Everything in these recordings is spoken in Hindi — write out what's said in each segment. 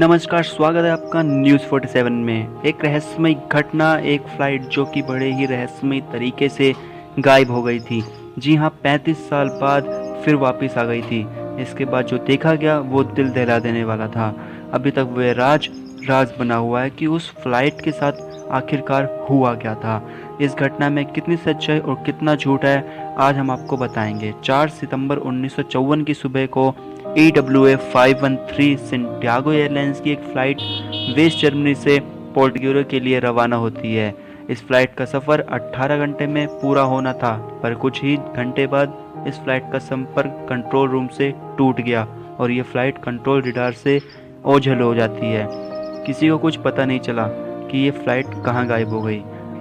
नमस्कार, स्वागत है आपका न्यूज़ 47 में। एक रहस्यमय घटना, एक फ़्लाइट जो कि बड़े ही रहस्यमय तरीके से गायब हो गई थी। जी हाँ, 35 साल बाद फिर वापस आ गई थी। इसके बाद जो देखा गया वो दिल दहला देने वाला था। अभी तक वह राज बना हुआ है कि उस फ़्लाइट के साथ आखिरकार हुआ क्या था। इस घटना में कितनी सच्चाई और कितना झूठ है, आज हम आपको बताएंगे। 4 सितंबर 1954 की सुबह को EWA 513 सेंटियागो एयरलाइंस की एक फ़्लाइट वेस्ट जर्मनी से पोर्टोरिको के लिए रवाना होती है। इस फ़्लाइट का सफ़र 18 घंटे में पूरा होना था, पर कुछ ही घंटे बाद इस फ़्लाइट का संपर्क कंट्रोल रूम से टूट गया और ये फ़्लाइट कंट्रोल रडार से ओझल हो जाती है। किसी को कुछ पता नहीं चला कि ये फ़्लाइट कहाँ गायब हो गई।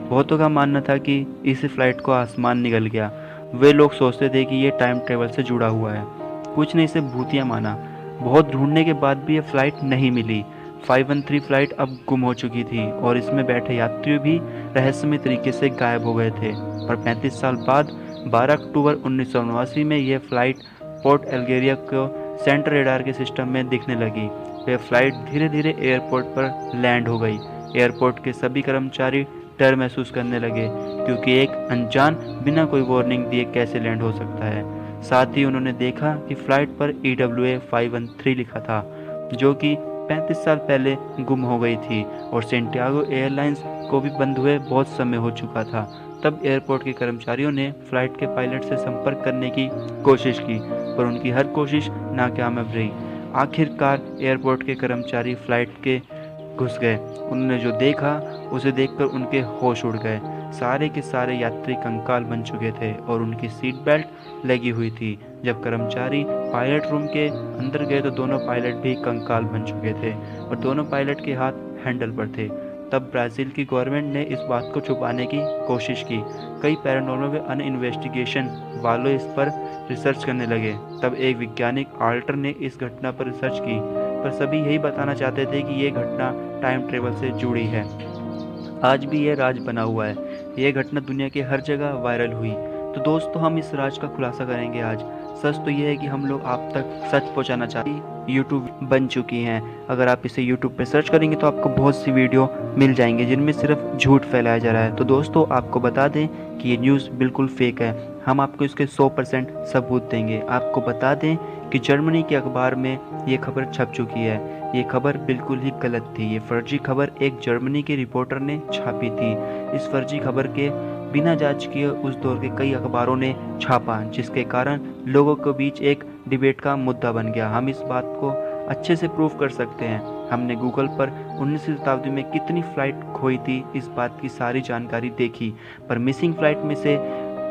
बहुतों का मानना था कि इस फ़्लाइट को आसमान निगल गया। वे लोग सोचते थे कि ये टाइम ट्रेवल से जुड़ा हुआ है। कुछ ने इसे भूतिया माना। बहुत ढूंढने के बाद भी ये फ्लाइट नहीं मिली। 513 फ्लाइट अब गुम हो चुकी थी और इसमें बैठे यात्री भी रहस्यमय तरीके से गायब हो गए थे। पर 35 साल बाद 12 अक्टूबर 1989 में यह फ्लाइट पोर्ट एल्गेरिया को सेंट्रल रडार के सिस्टम में दिखने लगी। यह फ्लाइट धीरे धीरे एयरपोर्ट पर लैंड हो गई। एयरपोर्ट के सभी कर्मचारी डर महसूस करने लगे, क्योंकि एक अनजान बिना कोई वार्निंग दिए कैसे लैंड हो सकता है। साथ ही उन्होंने देखा कि फ्लाइट पर EWA 513 लिखा था, जो कि 35 साल पहले गुम हो गई थी और सेंटियागो एयरलाइंस को भी बंद हुए बहुत समय हो चुका था। तब एयरपोर्ट के कर्मचारियों ने फ्लाइट के पायलट से संपर्क करने की कोशिश की, पर उनकी हर कोशिश नाकामयाब रही। आखिरकार एयरपोर्ट के कर्मचारी फ्लाइट के घुस गए। उन्होंने जो देखा उसे देखकर उनके होश उड़ गए। सारे के सारे यात्री कंकाल बन चुके थे और उनकी सीट बेल्ट लगी हुई थी। जब कर्मचारी पायलट रूम के अंदर गए तो दोनों पायलट भी कंकाल बन चुके थे और दोनों पायलट के हाथ हैंडल पर थे। तब ब्राज़ील की गवर्नमेंट ने इस बात को छुपाने की कोशिश की। कई पैरानॉर्मल व अन्य इन्वेस्टिगेशन वालों इस पर रिसर्च करने लगे। तब एक वैज्ञानिक आल्टर ने इस घटना पर रिसर्च की, पर सभी यही बताना चाहते थे कि ये घटना टाइम ट्रेवल से जुड़ी है। आज भी यह राज बना हुआ है। यह घटना दुनिया के हर जगह वायरल हुई। तो दोस्तों, हम इस राज का खुलासा करेंगे आज। सच तो यह है कि हम लोग आप तक सच पहुंचाना चाहते हैं। यूट्यूब बन चुकी हैं। अगर आप इसे यूट्यूब पे सर्च करेंगे तो आपको बहुत सी वीडियो मिल जाएंगे जिनमें सिर्फ झूठ फैलाया जा रहा है। तो दोस्तों, आपको बता दें कि ये न्यूज़ बिल्कुल फेक है। हम आपको इसके 100% सबूत देंगे। आपको बता दें कि जर्मनी के अखबार में ये खबर छप चुकी है। ये खबर बिल्कुल ही गलत थी। ये फर्जी खबर एक जर्मनी के रिपोर्टर ने छापी थी। इस फर्जी खबर के बिना जांच किए उस दौर के कई अखबारों ने छापा, जिसके कारण लोगों के बीच एक डिबेट का मुद्दा बन गया। हम इस बात को अच्छे से प्रूव कर सकते हैं। हमने गूगल पर 19वीं शताब्दी में कितनी फ्लाइट खोई थी इस बात की सारी जानकारी देखी, पर मिसिंग फ्लाइट में से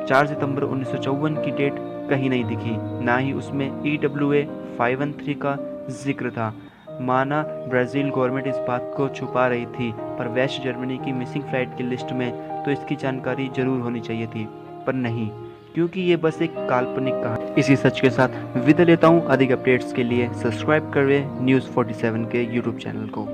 4 सितंबर 1954 की डेट कहीं नहीं दिखी। ना ही उसमें EWA 513 का जिक्र था। माना ब्राज़ील गवर्नमेंट इस बात को छुपा रही थी, पर वेस्ट जर्मनी की मिसिंग फ्लाइट की लिस्ट में तो इसकी जानकारी जरूर होनी चाहिए थी, पर नहीं, क्योंकि ये बस एक काल्पनिक कहानी। इसी सच के साथ विदा लेता हूँ। अधिक अपडेट्स के लिए सब्सक्राइब करें न्यूज़ 47 के यूट्यूब चैनल को।